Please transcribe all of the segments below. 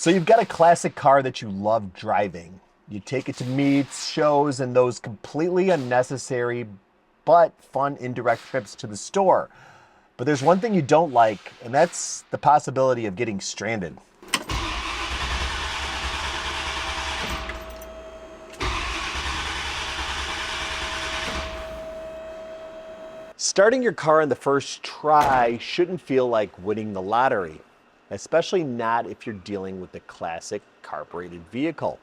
So you've got a classic car that you love driving. You take it to meets, shows, and those completely unnecessary but fun indirect trips to the store. But there's one thing you don't like, and that's the possibility of getting stranded. Starting your car on the first try shouldn't feel like winning the lottery, especially not if you're dealing with a classic carbureted vehicle.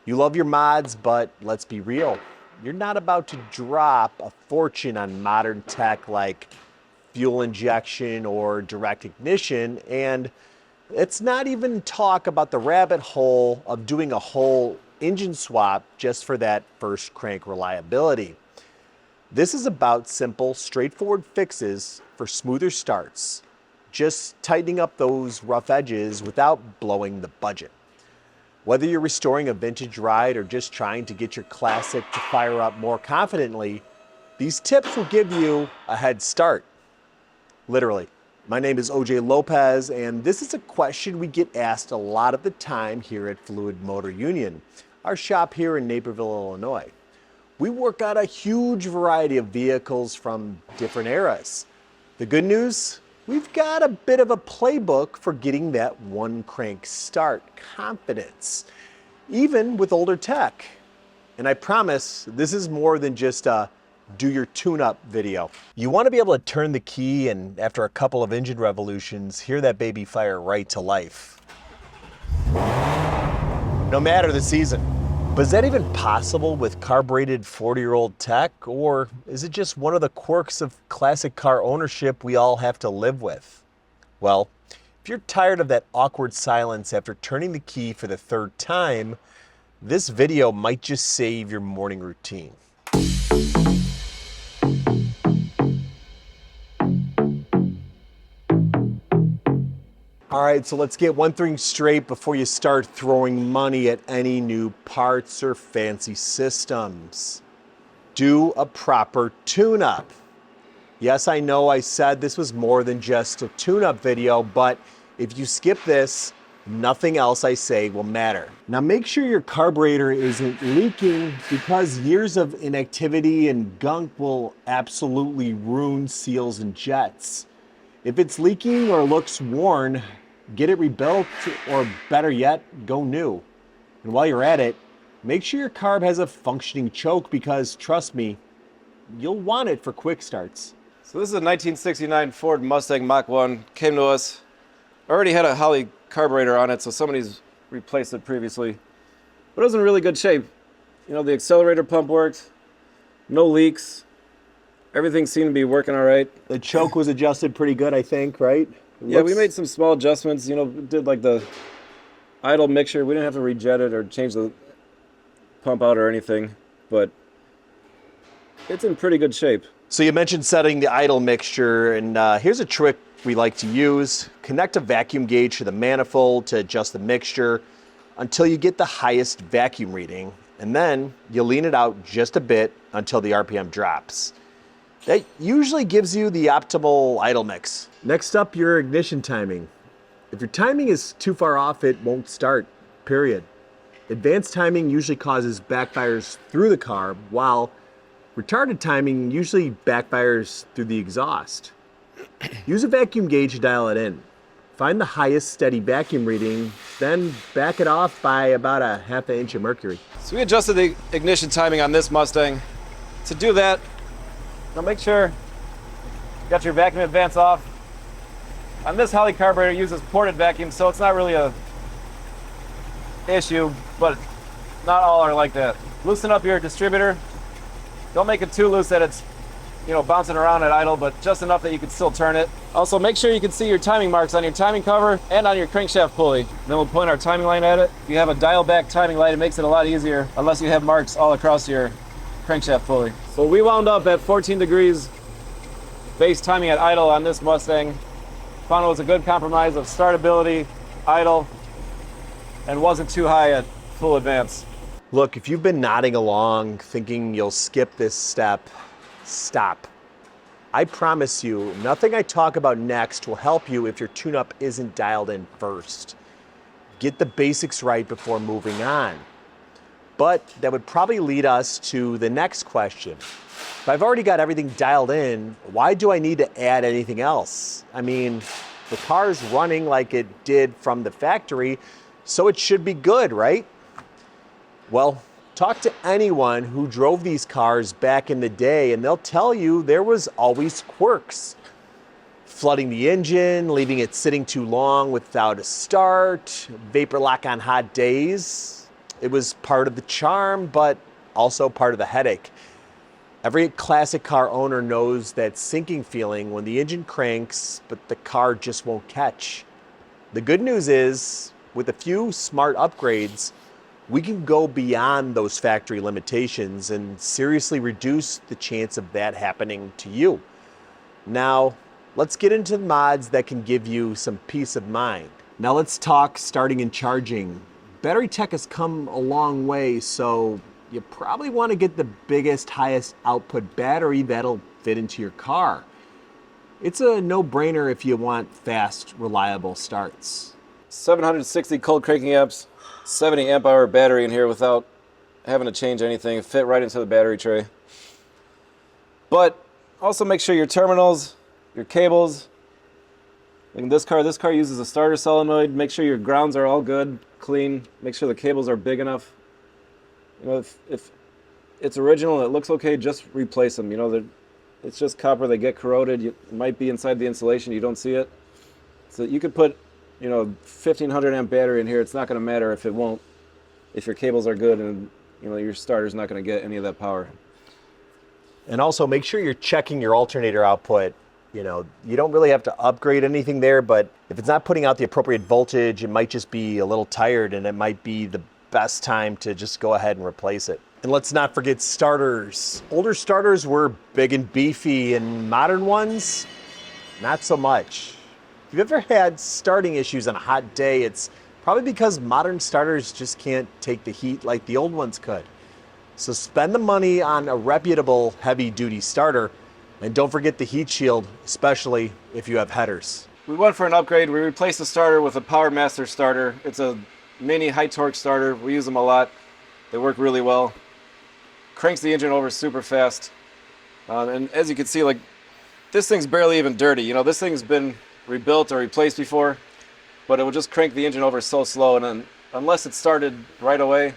You love your mods, but let's be real, you're not about to drop a fortune on modern tech like fuel injection or direct ignition, and it's not even talk about the rabbit hole of doing a whole engine swap just for that first crank reliability. This is about simple, straightforward fixes for smoother starts, just tightening up those rough edges without blowing the budget. Whether you're restoring a vintage ride or just trying to get your classic to fire up more confidently, these tips will give you a head start. Literally. My name is OJ Lopez, and this is a question we get asked a lot of the time here at Fluid Motor Union, our shop here in Naperville, Illinois. We work on a huge variety of vehicles from different eras. The good news? We've got a bit of a playbook for getting that one crank start confidence, even with older tech. And I promise this is more than just a do your tune-up video. You want to be able to turn the key and after a couple of engine revolutions, hear that baby fire right to life. No matter the season. But is that even possible with carbureted 40-year-old tech, or is it just one of the quirks of classic car ownership we all have to live with? Well, if you're tired of that awkward silence after turning the key for the third time, this video might just save your morning routine. All right, so let's get one thing straight before you start throwing money at any new parts or fancy systems. Do a proper tune-up. Yes, I know I said this was more than just a tune-up video, but if you skip this, nothing else I say will matter. Now make sure your carburetor isn't leaking, because years of inactivity and gunk will absolutely ruin seals and jets. If it's leaking or looks worn, get it rebuilt, or better yet, go new. And while you're at it, make sure your carb has a functioning choke, because trust me, you'll want it for quick starts. So this is a 1969 Ford Mustang Mach 1, came to us. Already had a Holley carburetor on it, so somebody's replaced it previously. But it was in really good shape. You know, the accelerator pump worked, no leaks. Everything seemed to be working all right. The choke was adjusted pretty good, I think, right? Yeah, we made some small adjustments. You know, did like the idle mixture. We didn't have to rejet it or change the pump out or anything, but it's in pretty good shape. So you mentioned setting the idle mixture, and here's a trick we like to use. Connect a vacuum gauge to the manifold to adjust the mixture until you get the highest vacuum reading, and then you lean it out just a bit until the RPM drops. That usually gives you the optimal idle mix. Next up, your ignition timing. If your timing is too far off, it won't start, period. Advanced timing usually causes backfires through the carb, while retarded timing usually backfires through the exhaust. Use a vacuum gauge to dial it in. Find the highest steady vacuum reading, then back it off by about a half an inch of mercury. So we adjusted the ignition timing on this Mustang. To do that, now make sure you got your vacuum advance off. On this Holley carburetor, it uses ported vacuum, so it's not really a issue, but not all are like that. Loosen up your distributor. Don't make it too loose that it's, you know, bouncing around at idle, but just enough that you can still turn it. Also, make sure you can see your timing marks on your timing cover and on your crankshaft pulley. Then we'll point our timing line at it. If you have a dial back timing light, it makes it a lot easier, unless you have marks all across your crankshaft pulley. So we wound up at 14 degrees base timing at idle on this Mustang. Found it was a good compromise of startability, idle, and wasn't too high at full advance. Look, if you've been nodding along thinking you'll skip this step, stop. I promise you, nothing I talk about next will help you if your tune-up isn't dialed in first. get the basics right before moving on. But that would probably lead us to the next question. If I've already got everything dialed in, why do I need to add anything else? I mean, the car's running like it did from the factory, so it should be good, right? Well, talk to anyone who drove these cars back in the day and they'll tell you there was always quirks. Flooding the engine, leaving it sitting too long without a start, vapor lock on hot days. It was part of the charm, but also part of the headache. Every classic car owner knows that sinking feeling when the engine cranks, but the car just won't catch. The good news is, with a few smart upgrades, we can go beyond those factory limitations and seriously reduce the chance of that happening to you. Now, let's get into the mods that can give you some peace of mind. Now let's talk starting and charging. Battery tech has come a long way, so you probably want to get the biggest, highest output battery that'll fit into your car. It's a no-brainer if you want fast, reliable starts. 760 cold cranking amps, 70 amp hour battery in here without having to change anything. It fit right into the battery tray. But also make sure your terminals, your cables, like this car uses a starter solenoid. Make sure your grounds are all good, clean. Make sure the cables are big enough. You know, if it's original and it looks okay, just replace them. You know, it's just copper. They get corroded. It might be inside the insulation. You don't see it. So you could put, you know, 1500 amp battery in here. It's not going to matter if your cables are good and, you know, your starter's not going to get any of that power. And also make sure you're checking your alternator output. You know, you don't really have to upgrade anything there, but if it's not putting out the appropriate voltage, it might just be a little tired and it might be the best time to just go ahead and replace it. And let's not forget starters. Older starters were big and beefy, and modern ones, not so much. If you've ever had starting issues on a hot day, it's probably because modern starters just can't take the heat like the old ones could. So spend the money on a reputable heavy-duty starter, and don't forget the heat shield, especially if you have headers. We went for an upgrade. We replaced the starter with a Power Master starter. It's a mini high torque starter. We use them a lot. They work really well. Cranks the engine over super fast. And as you can see, like, this thing's barely even dirty. You know, this thing's been rebuilt or replaced before, but it will just crank the engine over so slow, and then unless it started right away,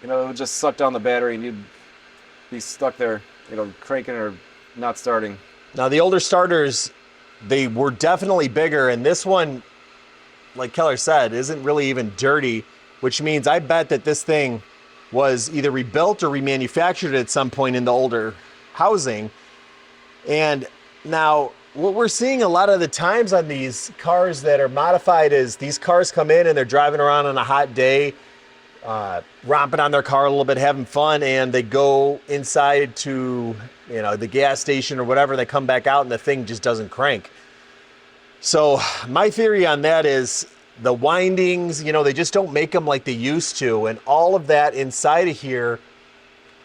you know, it would just suck down the battery and you'd be stuck there, you know, cranking or not starting. Now the older starters, they were definitely bigger, and this one, like Keller said, isn't really even dirty, which means I bet that this thing was either rebuilt or remanufactured at some point in the older housing. And now what we're seeing a lot of the times on these cars that are modified is these cars come in and they're driving around on a hot day, romping on their car a little bit, having fun, and they go inside to, you know, the gas station or whatever. They come back out and the thing just doesn't crank. So my theory on that is the windings, you know, they just don't make them like they used to, and all of that inside of here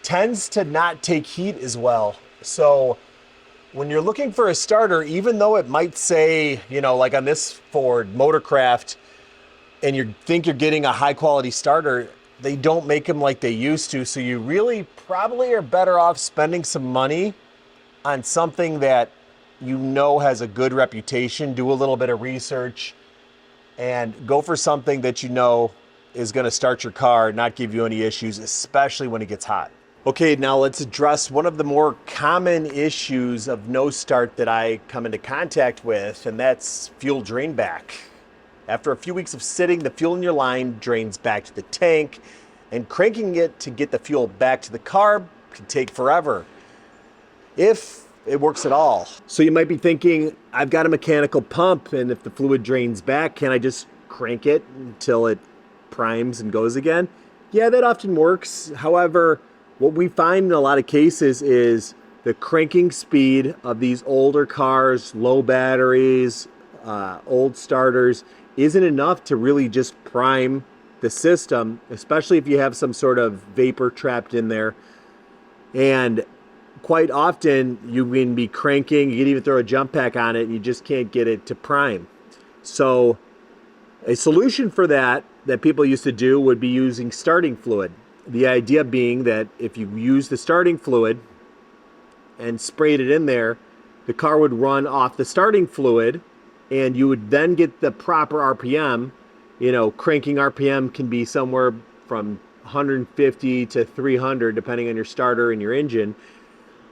tends to not take heat as well. So when you're looking for a starter, even though it might say, you know, like on this Ford Motorcraft, and you think you're getting a high quality starter, they don't make them like they used to. So you really probably are better off spending some money on something that you know has a good reputation. Do a little bit of research and go for something that you know is going to start your car, not give you any issues, especially when it gets hot. Okay, now let's address one of the more common issues of no start that I come into contact with, and that's fuel drain back. After a few weeks of sitting, the fuel in your line drains back to the tank, and cranking it to get the fuel back to the carb can take forever, if it works at all. So you might be thinking, I've got a mechanical pump, and if the fluid drains back, can I just crank it until it primes and goes again? Yeah, that often works. However, what we find in a lot of cases is the cranking speed of these older cars, low batteries, old starters, isn't enough to really just prime the system, especially if you have some sort of vapor trapped in there. And quite often you can be cranking, you can even throw a jump pack on it, and you just can't get it to prime. So a solution for that that people used to do would be using starting fluid. The idea being that if you use the starting fluid and sprayed it in there, the car would run off the starting fluid and you would then get the proper RPM. Cranking RPM can be somewhere from 150 to 300 depending on your starter and your engine.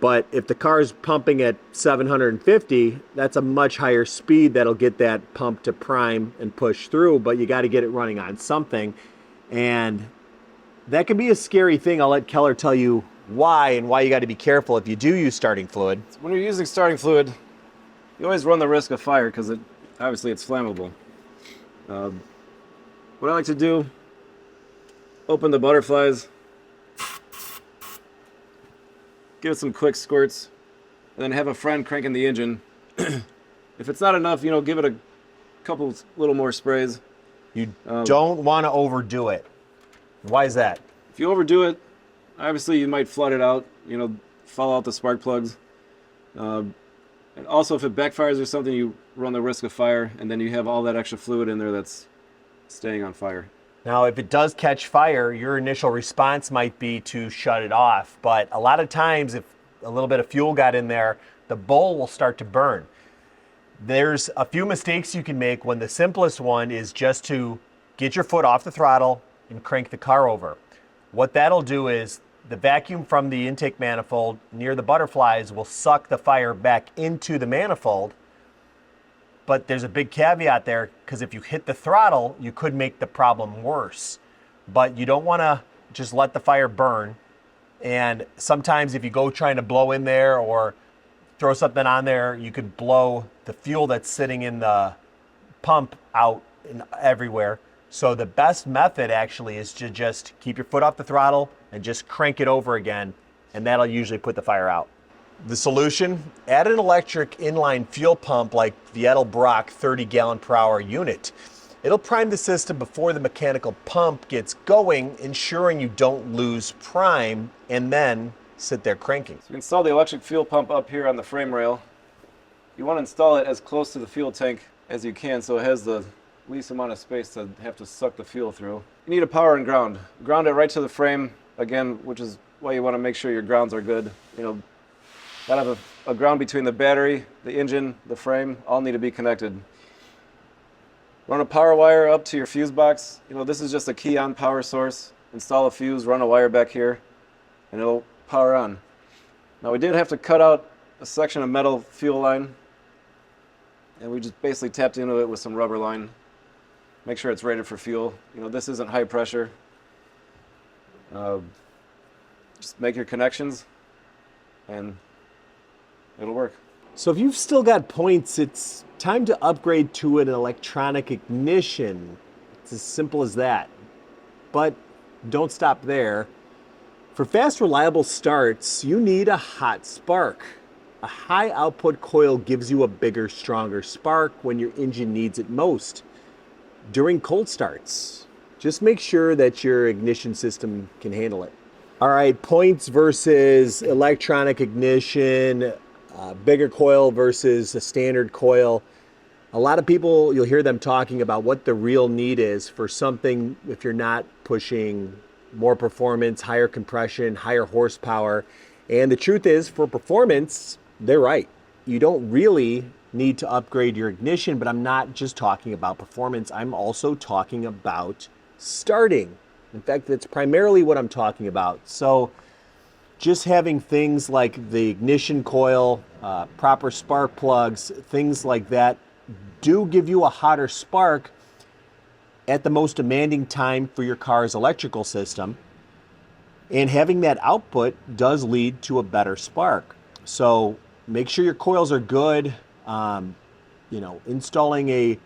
But if the car is pumping at 750, that's a much higher speed that'll get that pump to prime and push through, but you got to get it running on something. And that can be a scary thing. I'll let Keller tell you why and why you got to be careful if you do use starting fluid. When you're using starting fluid, you always run the risk of fire because obviously it's flammable. What I like to do, open the butterflies, give it some quick squirts, and then have a friend cranking the engine. If it's not enough, give it a couple little more sprays. You don't want to overdo it. Why is that? If you overdo it, obviously you might flood it out, fall out the spark plugs. And also if it backfires or something, you run the risk of fire, and then you have all that extra fluid in there that's staying on fire. Now, if it does catch fire, your initial response might be to shut it off. But a lot of times, if a little bit of fuel got in there, the bowl will start to burn. There's a few mistakes you can make when the simplest one is just to get your foot off the throttle and crank the car over. What that'll do is the vacuum from the intake manifold near the butterflies will suck the fire back into the manifold. But there's a big caveat there, because if you hit the throttle, you could make the problem worse. But you don't want to just let the fire burn. And sometimes if you go trying to blow in there or throw something on there, you could blow the fuel that's sitting in the pump out everywhere. So the best method actually is to just keep your foot off the throttle and just crank it over again, and that'll usually put the fire out. The solution? Add an electric inline fuel pump like the Edelbrock 30 gallon per hour unit. It'll prime the system before the mechanical pump gets going, ensuring you don't lose prime and then sit there cranking. So you install the electric fuel pump up here on the frame rail. You want to install it as close to the fuel tank as you can so it has the least amount of space to have to suck the fuel through. You need a power and ground. Ground it right to the frame, again, which is why you want to make sure your grounds are good. Gotta have a ground between the battery, the engine, the frame, all need to be connected. Run a power wire up to your fuse box. This is just a key on power source. Install a fuse, run a wire back here, and it'll power on. Now we did have to cut out a section of metal fuel line, and we just basically tapped into it with some rubber line. Make sure it's rated for fuel. This isn't high pressure. Just make your connections, and it'll work. So if you've still got points, it's time to upgrade to an electronic ignition. It's as simple as that. But don't stop there. For fast, reliable starts, you need a hot spark. A high output coil gives you a bigger, stronger spark when your engine needs it most. During cold starts, just make sure that your ignition system can handle it. All right, points versus electronic ignition, bigger coil versus a standard coil. A lot of people, you'll hear them talking about what the real need is for something if you're not pushing more performance, higher compression, higher horsepower. And the truth is, for performance, they're right. You don't really need to upgrade your ignition, but I'm not just talking about performance. I'm also talking about starting. In fact, that's primarily what I'm talking about. So just having things like the ignition coil, proper spark plugs, things like that do give you a hotter spark at the most demanding time for your car's electrical system. And having that output does lead to a better spark. So make sure your coils are good. Installing a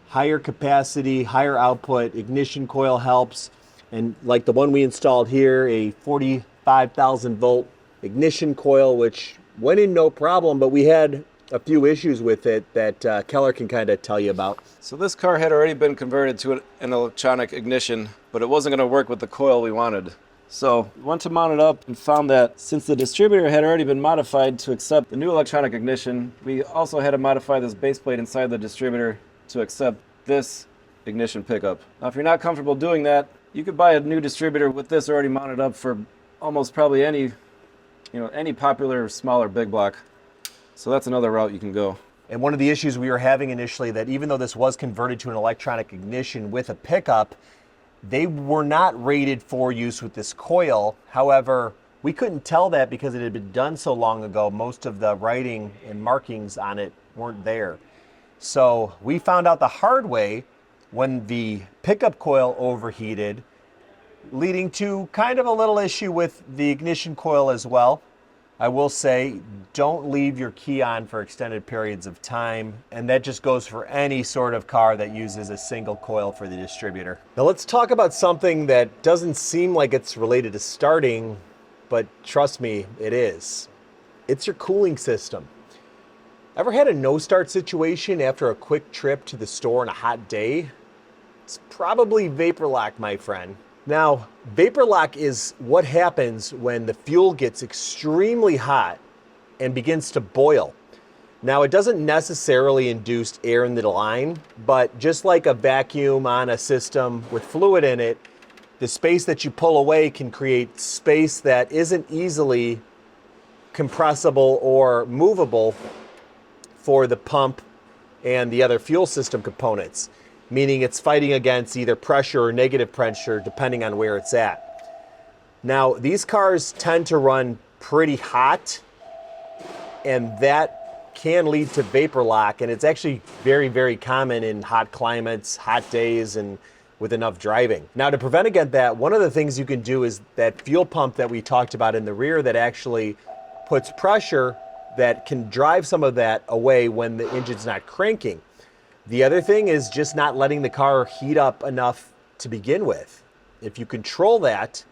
higher capacity, higher output ignition coil helps. And like the one we installed here, a 45,000 volt ignition coil, which went in no problem, but we had a few issues with it that Keller can kind of tell you about. So this car had already been converted to an electronic ignition, but it wasn't going to work with the coil we wanted. So we went to mount it up and found that since the distributor had already been modified to accept the new electronic ignition, we also had to modify this base plate inside the distributor to accept this ignition pickup. Now, if you're not comfortable doing that, you could buy a new distributor with this already mounted up for almost probably any popular smaller big block. So that's another route you can go. And one of the issues we were having initially, that even though this was converted to an electronic ignition with a pickup, they were not rated for use with this coil. However, we couldn't tell that because it had been done so long ago. Most of the writing and markings on it weren't there. So we found out the hard way when the pickup coil overheated, leading to kind of a little issue with the ignition coil as well. I will say, don't leave your key on for extended periods of time, and that just goes for any sort of car that uses a single coil for the distributor. Now let's talk about something that doesn't seem like it's related to starting, but trust me, it is. It's your cooling system. Ever had a no-start situation after a quick trip to the store on a hot day? It's probably vapor lock, my friend. Now, vapor lock is what happens when the fuel gets extremely hot and begins to boil. Now, it doesn't necessarily induce air in the line, but just like a vacuum on a system with fluid in it, the space that you pull away can create space that isn't easily compressible or movable for the pump and the other fuel system components, meaning it's fighting against either pressure or negative pressure depending on where it's at. Now, these cars tend to run pretty hot, and that can lead to vapor lock, and it's actually very, very common in hot climates, hot days, and with enough driving. Now, to prevent against that, one of the things you can do is that fuel pump that we talked about in the rear that actually puts pressure that can drive some of that away when the engine's not cranking. The other thing is just not letting the car heat up enough to begin with. If you control that,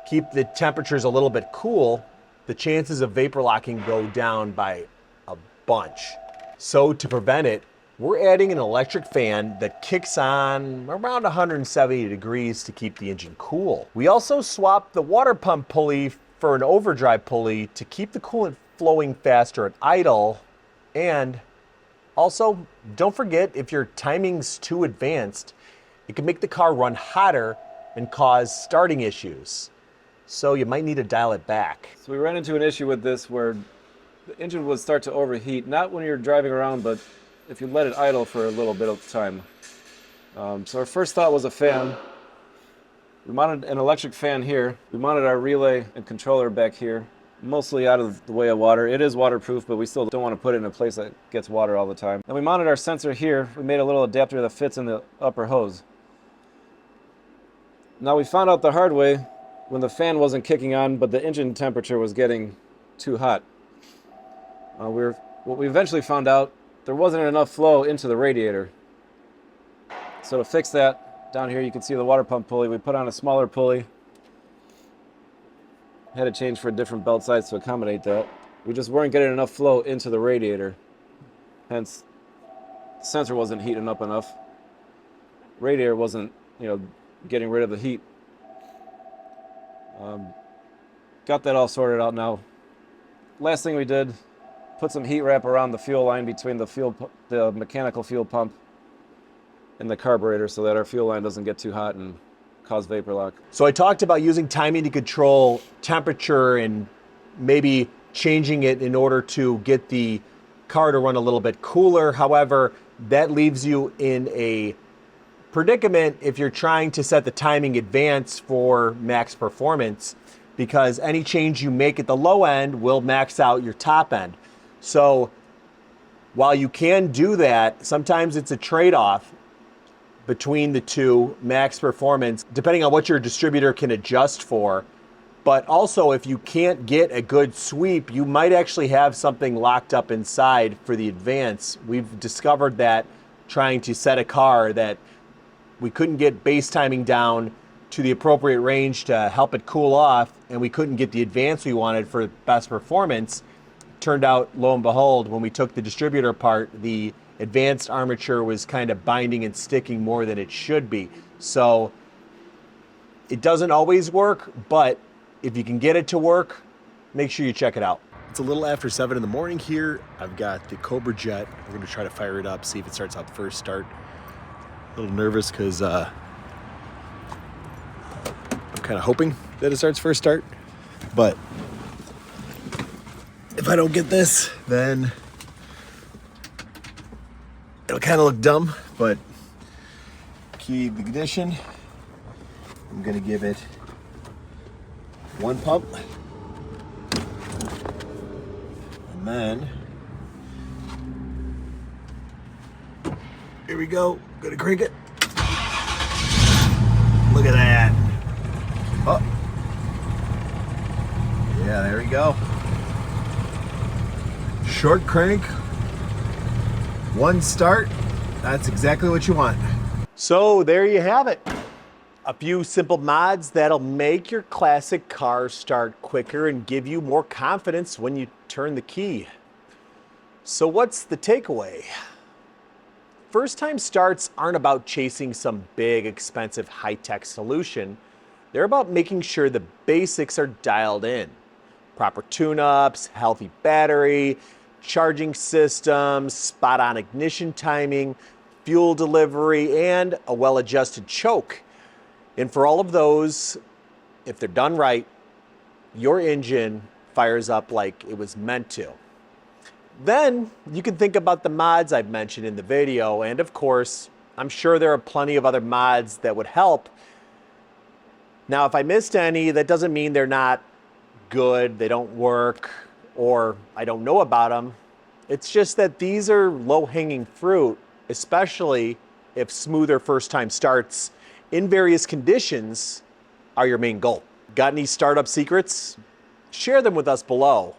keep the temperatures a little bit cool, the chances of vapor locking go down by a bunch. So to prevent it, we're adding an electric fan that kicks on around 170 degrees to keep the engine cool. We also swapped the water pump pulley for an overdrive pulley to keep the coolant flowing faster at idle. And also, don't forget, if your timing's too advanced, it can make the car run hotter and cause starting issues. So you might need to dial it back. So we ran into an issue with this where the engine would start to overheat, not when you're driving around, but if you let it idle for a little bit of time. So our first thought was a fan. We mounted an electric fan here. We mounted our relay and controller back here, mostly out of the way of water. It is waterproof, but we still don't want to put it in a place that gets water all the time. And we mounted our sensor here. We made a little adapter that fits in the upper hose. Now we found out the hard way when the fan wasn't kicking on, but the engine temperature was getting too hot. What we eventually found out, there wasn't enough flow into the radiator. So to fix that, down here you can see the water pump pulley. We put on a smaller pulley. Had to change for a different belt size to accommodate that. We just weren't getting enough flow into the radiator. Hence, the sensor wasn't heating up enough. Radiator wasn't, getting rid of the heat. Got that all sorted out now. Last thing we did, put some heat wrap around the fuel line between the mechanical fuel pump and the carburetor so that our fuel line doesn't get too hot and cause vapor lock. So I talked about using timing to control temperature and maybe changing it in order to get the car to run a little bit cooler. However, that leaves you in a predicament if you're trying to set the timing advance for max performance, because any change you make at the low end will max out your top end. So while you can do that, sometimes it's a trade-off between the two, max performance, depending on what your distributor can adjust for. But also, if you can't get a good sweep, you might actually have something locked up inside for the advance. We've discovered that trying to set a car that we couldn't get base timing down to the appropriate range to help it cool off, and we couldn't get the advance we wanted for best performance. Turned out, lo and behold, when we took the distributor apart, the advanced armature was kind of binding and sticking more than it should be. So it doesn't always work, but if you can get it to work, make sure you check it out. It's a little after 7 in the morning here. I've got the Cobra Jet. We're going to try to fire it up, see if it starts out the first start. little nervous because I'm kind of hoping that it starts first start. But if I don't get this, then it'll kind of look dumb. But key ignition, I'm gonna give it one pump, and then here we go. Gonna crank it. Look at that. Oh, yeah, there we go. Short crank, one start. That's exactly what you want. So there you have it. A few simple mods that'll make your classic car start quicker and give you more confidence when you turn the key. So what's the takeaway? First-time starts aren't about chasing some big, expensive, high-tech solution. They're about making sure the basics are dialed in. Proper tune-ups, healthy battery, charging systems, spot-on ignition timing, fuel delivery, and a well-adjusted choke. And for all of those, if they're done right, your engine fires up like it was meant to. Then you can think about the mods I've mentioned in the video, and of course, I'm sure there are plenty of other mods that would help. Now, if I missed any, that doesn't mean they're not good, they don't work, or I don't know about them. It's just that these are low-hanging fruit, especially if smoother first-time starts in various conditions are your main goal. Got any startup secrets? Share them with us below.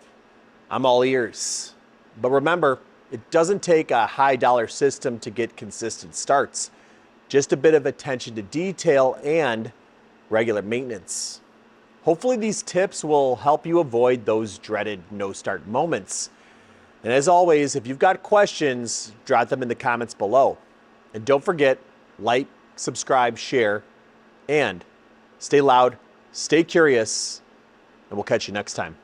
I'm all ears. But remember, it doesn't take a high-dollar system to get consistent starts. Just a bit of attention to detail and regular maintenance. Hopefully these tips will help you avoid those dreaded no-start moments. And as always, if you've got questions, drop them in the comments below. And don't forget, like, subscribe, share, and stay loud, stay curious, and we'll catch you next time.